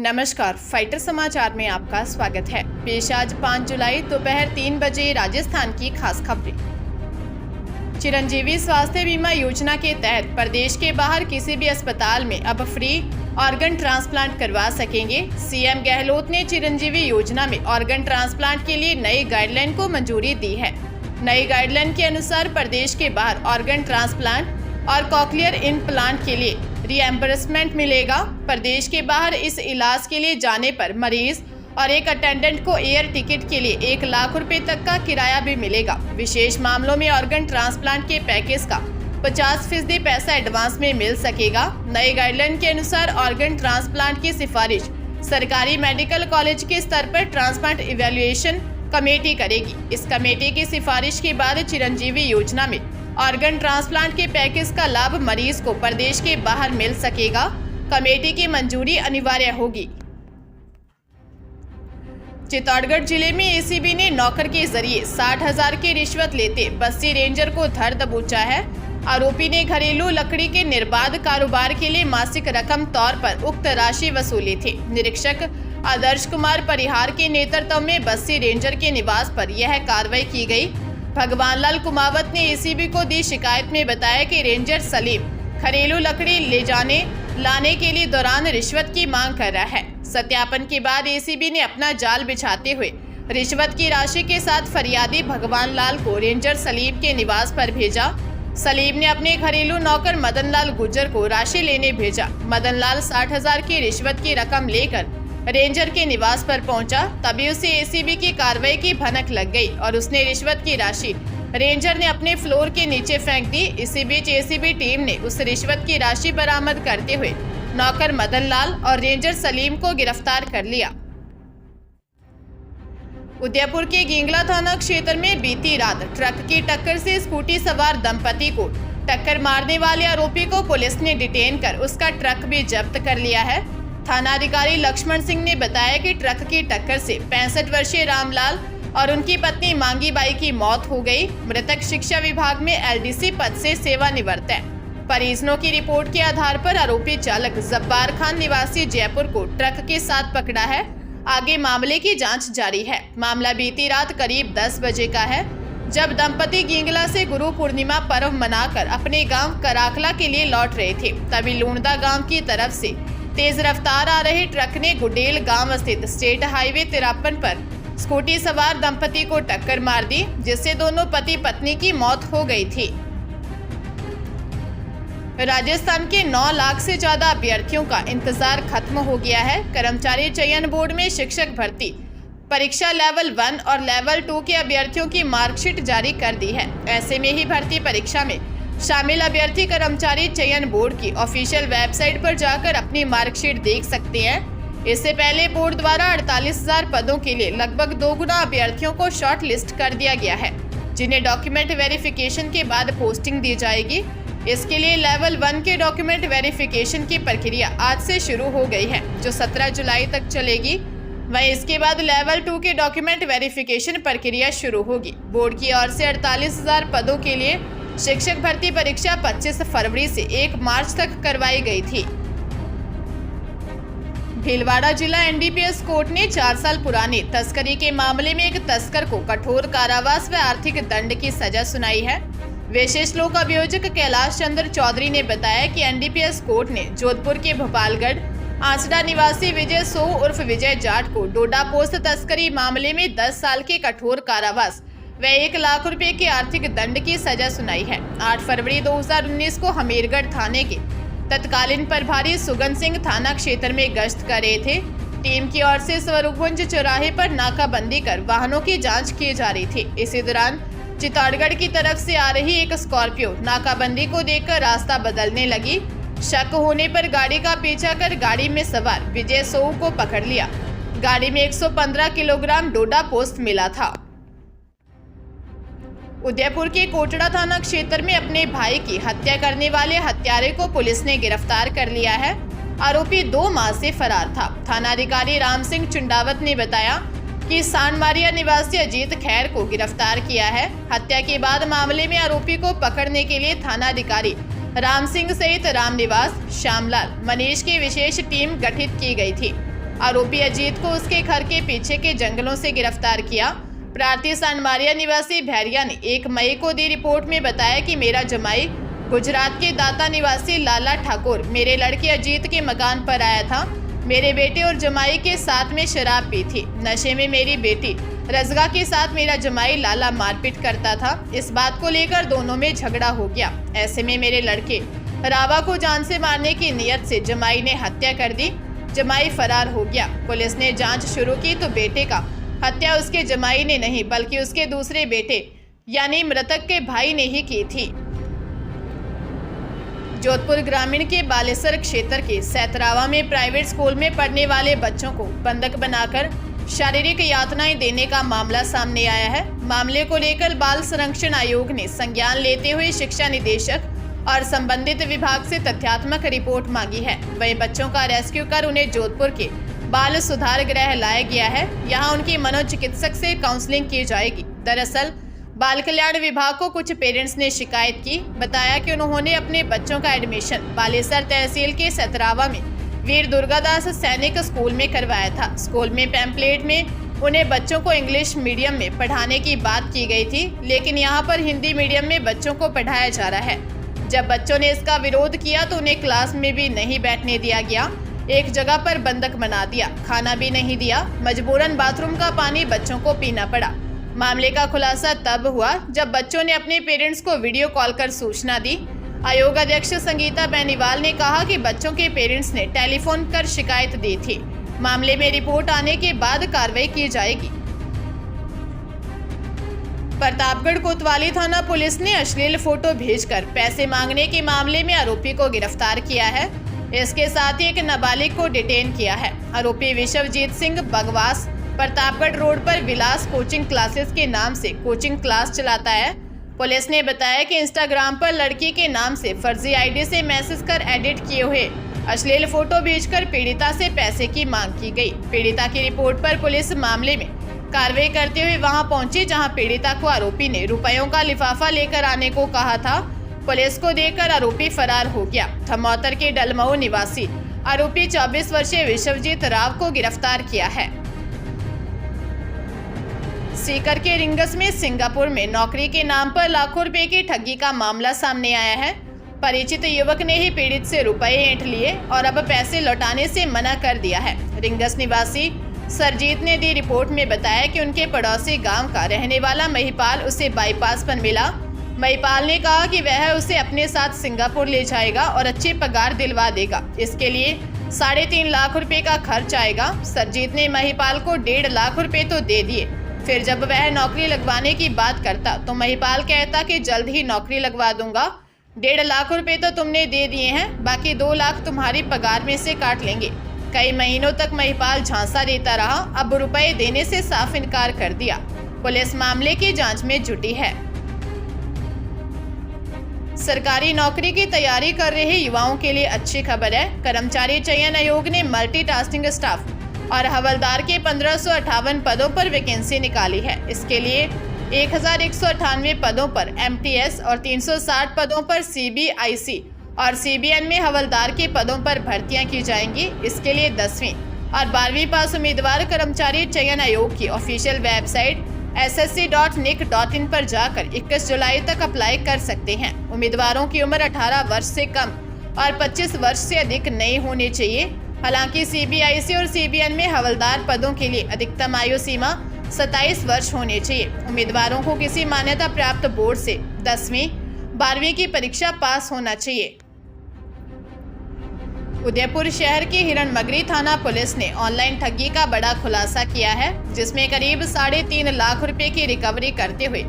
नमस्कार, फाइटर समाचार में आपका स्वागत है। पेश आज 5 जुलाई दोपहर 3 बजे राजस्थान की खास खबरें। चिरंजीवी स्वास्थ्य बीमा योजना के तहत प्रदेश के बाहर किसी भी अस्पताल में अब फ्री ऑर्गन ट्रांसप्लांट करवा सकेंगे। सीएम गहलोत ने चिरंजीवी योजना में ऑर्गन ट्रांसप्लांट के लिए नई गाइडलाइन को मंजूरी दी है। नई गाइडलाइन के अनुसार प्रदेश के बाहर ऑर्गन ट्रांसप्लांट और कॉकलियर इम्प्लांट के लिए रिएम्बर्समेंट मिलेगा। प्रदेश के बाहर इस इलाज के लिए जाने पर मरीज और एक अटेंडेंट को एयर टिकट के लिए 1 लाख रुपए तक का किराया भी मिलेगा। विशेष मामलों में ऑर्गन ट्रांसप्लांट के पैकेज का 50% पैसा एडवांस में मिल सकेगा। नई गाइडलाइन के अनुसार ऑर्गन ट्रांसप्लांट की सिफारिश सरकारी मेडिकल कॉलेज के स्तर पर ट्रांसप्लांट इवैल्यूएशन कमेटी करेगी। इस कमेटी की सिफारिश के बाद चिरंजीवी योजना में ऑर्गन ट्रांसप्लांट के पैकेज का लाभ मरीज को प्रदेश के बाहर मिल सकेगा। कमेटी की मंजूरी अनिवार्य होगी। चित्तौड़गढ़ जिले में एसीबी ने नौकर के जरिए 60,000 की रिश्वत लेते बस्सी रेंजर को धर दबोचा है। आरोपी ने घरेलू लकड़ी के निर्बाध कारोबार के लिए मासिक रकम तौर पर उक्त राशि वसूली थी। निरीक्षक आदर्श कुमार परिहार के नेतृत्व में बस्सी रेंजर के निवास पर यह कार्रवाई की गई। भगवान लाल कुमावत ने एसीबी को दी शिकायत में बताया कि रेंजर सलीम घरेलू लकड़ी ले जाने लाने के लिए दौरान रिश्वत की मांग कर रहा है। सत्यापन के बाद एसीबी ने अपना जाल बिछाते हुए रिश्वत की राशि के साथ फरियादी भगवान लाल को रेंजर सलीम के निवास पर भेजा। सलीम ने अपने घरेलू नौकर मदन लाल गुर्जर को राशि लेने भेजा। मदन लाल 60,000 की रिश्वत की रकम लेकर रेंजर के निवास पर पहुंचा। तभी उसे एसीबी की कार्रवाई की भनक लग गई और उसने रिश्वत की राशि रेंजर ने अपने फ्लोर के नीचे फेंक दी। इसी बीच एसीबी टीम ने उस रिश्वत की राशि बरामद करते हुए नौकर मदन लाल और रेंजर सलीम को गिरफ्तार कर लिया। उदयपुर के गिंगला थाना क्षेत्र में बीती रात ट्रक की टक्कर से स्कूटी सवार दंपति को टक्कर मारने वाले आरोपी को पुलिस ने डिटेन कर उसका ट्रक भी जब्त कर लिया है। थानाधिकारी लक्ष्मण सिंह ने बताया कि ट्रक की टक्कर से 65 वर्षीय रामलाल और उनकी पत्नी मांगी बाई की मौत हो गई। मृतक शिक्षा विभाग में एलडीसी पद से सेवानिवृत्त है। परिजनों की रिपोर्ट के आधार पर आरोपी चालक जब्बार खान निवासी जयपुर को ट्रक के साथ पकड़ा है। आगे मामले की जांच जारी है। मामला बीती रात करीब 10 बजे का है, जब दंपति गिंगला से गुरु पूर्णिमा पर्व मनाकर अपने गांव कराखला के लिए लौट रहे थे। तभी लूणदा गांव की तरफ से तेज रफ्तार आ रहे ट्रक ने गुडेल गांव स्थित स्टेट हाईवे 53 पर स्कूटी सवार दंपति को टक्कर मार दी, जिससे दोनों पति पत्नी की मौत हो गई थी। राजस्थान के 9 लाख से ज्यादा अभ्यर्थियों का इंतजार खत्म हो गया है। कर्मचारी चयन बोर्ड में शिक्षक भर्ती परीक्षा लेवल 1 और लेवल 2 के अभ्यर्थियों की मार्कशीट जारी कर दी है। ऐसे में ही भर्ती परीक्षा में शामिल अभ्यर्थी कर्मचारी चयन बोर्ड की ऑफिशियल वेबसाइट पर जाकर अपनी मार्कशीट देख सकते हैं। इससे पहले बोर्ड द्वारा 48,000 पदों के लिए लगभग 2 गुना अभ्यर्थियों को शॉर्ट लिस्ट कर दिया गया है, जिन्हें डॉक्यूमेंट वेरिफिकेशन के बाद पोस्टिंग दी जाएगी। इसके लिए लेवल 1 के डॉक्यूमेंट वेरिफिकेशन की प्रक्रिया आज से शुरू हो गई है, जो 17 जुलाई तक चलेगी। वहीं इसके बाद लेवल 2 के डॉक्यूमेंट वेरिफिकेशन प्रक्रिया शुरू होगी। बोर्ड की ओर से 48,000 पदों के लिए शिक्षक भर्ती परीक्षा 25 फरवरी से 1 मार्च तक करवाई गई थी। भीलवाड़ा जिला एनडीपीएस कोर्ट ने 4 साल पुरानी तस्करी के मामले में एक तस्कर को कठोर कारावास व आर्थिक दंड की सजा सुनाई है। विशेष लोक अभियोजक कैलाश चंद्र चौधरी ने बताया कि एनडीपीएस कोर्ट ने जोधपुर के भोपालगढ़ आंसडा निवासी विजय सो उर्फ विजय जाट को डोडा पोस्त तस्करी मामले में 10 साल के कठोर कारावास व 1 लाख रुपए के आर्थिक दंड की सजा सुनाई है। 8 फरवरी 2019 को हमीरगढ़ थाने के तत्कालीन प्रभारी सुगन सिंह थाना क्षेत्र में गश्त कर रहे थे। टीम की ओर से स्वरूपगंज चौराहे पर नाकाबंदी कर वाहनों की जांच की जा रही थी। इसी दौरान चित्तौड़गढ़ की तरफ से आ रही एक स्कॉर्पियो नाकाबंदी को देखकर रास्ता बदलने लगी। शक होने पर गाड़ी का पीछा कर गाड़ी में सवार विजय सोऊ को पकड़ लिया। गाड़ी में 115 किलोग्राम डोडा पोस्त मिला था। उदयपुर के कोटड़ा थाना क्षेत्र में अपने भाई की हत्या करने वाले हत्यारे को पुलिस ने गिरफ्तार कर लिया है। आरोपी 2 माह से फरार था। थानाधिकारी राम सिंह चुंडावत ने बताया कि सांडमारिया निवासी अजीत खैर को गिरफ्तार किया है। हत्या के बाद मामले में आरोपी को पकड़ने के लिए थानाधिकारी राम सिंह सहित रामनिवास, श्यामलाल, मनीष की विशेष टीम गठित की गई थी। आरोपी अजीत को उसके घर के पीछे के जंगलों से गिरफ्तार किया। प्रार्थी सानमारिया निवासी भैरिया ने 1 मई को दी रिपोर्ट में बताया कि मेरा जमाई गुजरात के दाता निवासी लाला ठाकुर मेरे लड़के अजीत के मकान पर आया था। मेरे बेटे और जमाई के साथ में शराब पी थी। नशे में मेरी बेटी रजगा के साथ मेरा जमाई लाला मारपीट करता था। इस बात को लेकर दोनों में झगड़ा हो गया। ऐसे में मेरे लड़के रावा को जान से मारने की नियत से जमाई ने हत्या कर दी। जमाई फरार हो गया। पुलिस ने जांच शुरू की तो बेटे का हत्या उसके जमाई ने नहीं बल्कि उसके दूसरे बेटे यानी मृतक के भाई ने ही की थी। जोधपुर ग्रामीण के बालेसर क्षेत्र के सैतरावा में प्राइवेट स्कूल में पढ़ने वाले बच्चों को बंधक बनाकर शारीरिक यातनाएं देने का मामला सामने आया है। मामले को लेकर बाल संरक्षण आयोग ने संज्ञान लेते हुए शिक्षा निदेशक और संबंधित विभाग से तथ्यात्मक रिपोर्ट मांगी है। वहीं बच्चों का रेस्क्यू कर उन्हें जोधपुर के बाल सुधार गृह लाया गया है। यहाँ उनकी मनोचिकित्सक से काउंसलिंग की जाएगी। दरअसल बाल कल्याण विभाग को कुछ पेरेंट्स ने शिकायत की। बताया कि उन्होंने अपने बच्चों का एडमिशन बालेसर तहसील के सैतरावा में वीर दुर्गादास सैनिक स्कूल में करवाया था। स्कूल में पैम्पलेट में उन्हें बच्चों को इंग्लिश मीडियम में पढ़ाने की बात की गई थी, लेकिन यहाँ पर हिंदी मीडियम में बच्चों को पढ़ाया जा रहा है। जब बच्चों ने इसका विरोध किया तो उन्हें क्लास में भी नहीं बैठने दिया गया। एक जगह पर बंधक बना दिया, खाना भी नहीं दिया। मजबूरन बाथरूम का पानी बच्चों को पीना पड़ा। मामले का खुलासा तब हुआ जब बच्चों ने अपने पेरेंट्स को वीडियो कॉल कर सूचना दी। आयोग अध्यक्ष संगीता बेनीवाल ने कहा कि बच्चों के पेरेंट्स ने टेलीफोन कर शिकायत दी थी। मामले में रिपोर्ट आने के बाद कार्रवाई की जाएगी। प्रतापगढ़ कोतवाली थाना पुलिस ने अश्लील फोटो भेजकर पैसे मांगने के मामले में आरोपी को गिरफ्तार किया है। इसके साथ ही एक नाबालिग को डिटेन किया है। आरोपी विश्वजीत सिंह बगवास प्रतापगढ़ रोड पर विलास कोचिंग क्लासेस के नाम से कोचिंग क्लास चलाता है। पुलिस ने बताया कि इंस्टाग्राम पर लड़की के नाम से फर्जी आईडी से मैसेज कर एडिट किए हुए अश्लील फोटो भेजकर पीड़िता से पैसे की मांग की गई। पीड़िता की रिपोर्ट पर पुलिस मामले में कार्रवाई करते हुए वहां पहुंची, जहां पीड़िता को आरोपी ने रुपयों का लिफाफा लेकर आने को कहा था। पुलिस को देखकर आरोपी फरार हो गया। थमौतर के डलमऊ निवासी आरोपी 24 वर्षीय विश्वजीत राव को गिरफ्तार किया है। सीकर के रिंगस में सिंगापुर में नौकरी के नाम पर लाखों रुपए की ठगी का मामला सामने आया है। परिचित युवक ने ही पीड़ित से रुपए ऐंठ लिए और अब पैसे लौटाने से मना कर दिया है। रिंगस निवासी सरजीत ने दी रिपोर्ट में बताया कि उनके पड़ोसी गांव का रहने वाला महिपाल उसे बाईपास पर मिला। महिपाल ने कहा कि वह उसे अपने साथ सिंगापुर ले जाएगा और अच्छी पगार दिलवा देगा। इसके लिए 3.5 लाख रुपए का खर्च आएगा। सरजीत ने महिपाल को 1.5 लाख रुपए तो दे दिए। फिर जब वह नौकरी लगवाने की बात करता तो महिपाल कहता कि जल्द ही नौकरी लगवा दूंगा। 1.5 लाख रुपए तो तुमने दे दिए हैं, बाकी 2 लाख तुम्हारी पगार में से काट लेंगे। कई महीनों तक महिपाल झांसा देता रहा। अब रुपए देने से साफ इनकार कर दिया। पुलिस मामले की जांच में जुटी है। सरकारी नौकरी की तैयारी कर रहे युवाओं के लिए अच्छी खबर है। कर्मचारी चयन आयोग ने मल्टीटास्किंग स्टाफ और हवलदार के 1558 पदों पर वैकेंसी निकाली है। इसके लिए 1198 पदों पर MTS और 360 पदों पर CBIC और CBN में हवलदार के पदों पर भर्तियां की जाएंगी। इसके लिए 10वीं और 12वीं पास उम्मीदवार कर्मचारी चयन आयोग की ऑफिशियल वेबसाइट ssc.nic.in पर जाकर 21 जुलाई तक अप्लाई कर सकते हैं। उम्मीदवारों की उम्र 18 वर्ष से कम और 25 वर्ष से अधिक नहीं होनी चाहिए। हालांकि CBIC और CBN में हवलदार पदों के लिए अधिकतम आयु सीमा 27 वर्ष होनी चाहिए। उम्मीदवारों को किसी मान्यता प्राप्त बोर्ड से 10वीं 12वीं की परीक्षा पास होना चाहिए। उदयपुर शहर के हिरणमगरी थाना पुलिस ने ऑनलाइन ठगी का बड़ा खुलासा किया है, जिसमें करीब 3.5 लाख रुपए की रिकवरी करते हुए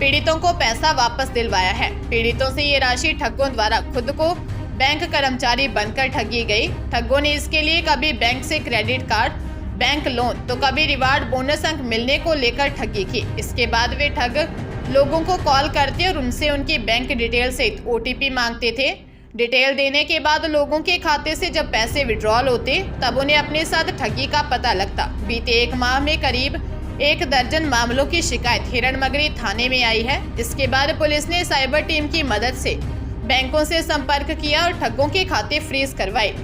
पीड़ितों को पैसा वापस दिलवाया है। पीड़ितों से ये राशि ठगों द्वारा खुद को बैंक कर्मचारी बनकर ठगी गई। ठगों ने इसके लिए कभी बैंक से क्रेडिट कार्ड, बैंक लोन तो कभी रिवार्ड बोनस अंक मिलने को लेकर ठगी की। इसके बाद वे ठग लोगों को कॉल करते और उनसे उनकी बैंक डिटेल सहित OTP मांगते थे। डिटेल देने के बाद लोगों के खाते से जब पैसे विड्रॉल होते तब उन्हें अपने साथ ठगी का पता लगता। बीते 1 माह में करीब 1 दर्जन मामलों की शिकायत हिरणमगरी थाने में आई है। इसके बाद पुलिस ने साइबर टीम की मदद से बैंकों से संपर्क किया और ठगों के खाते फ्रीज करवाए।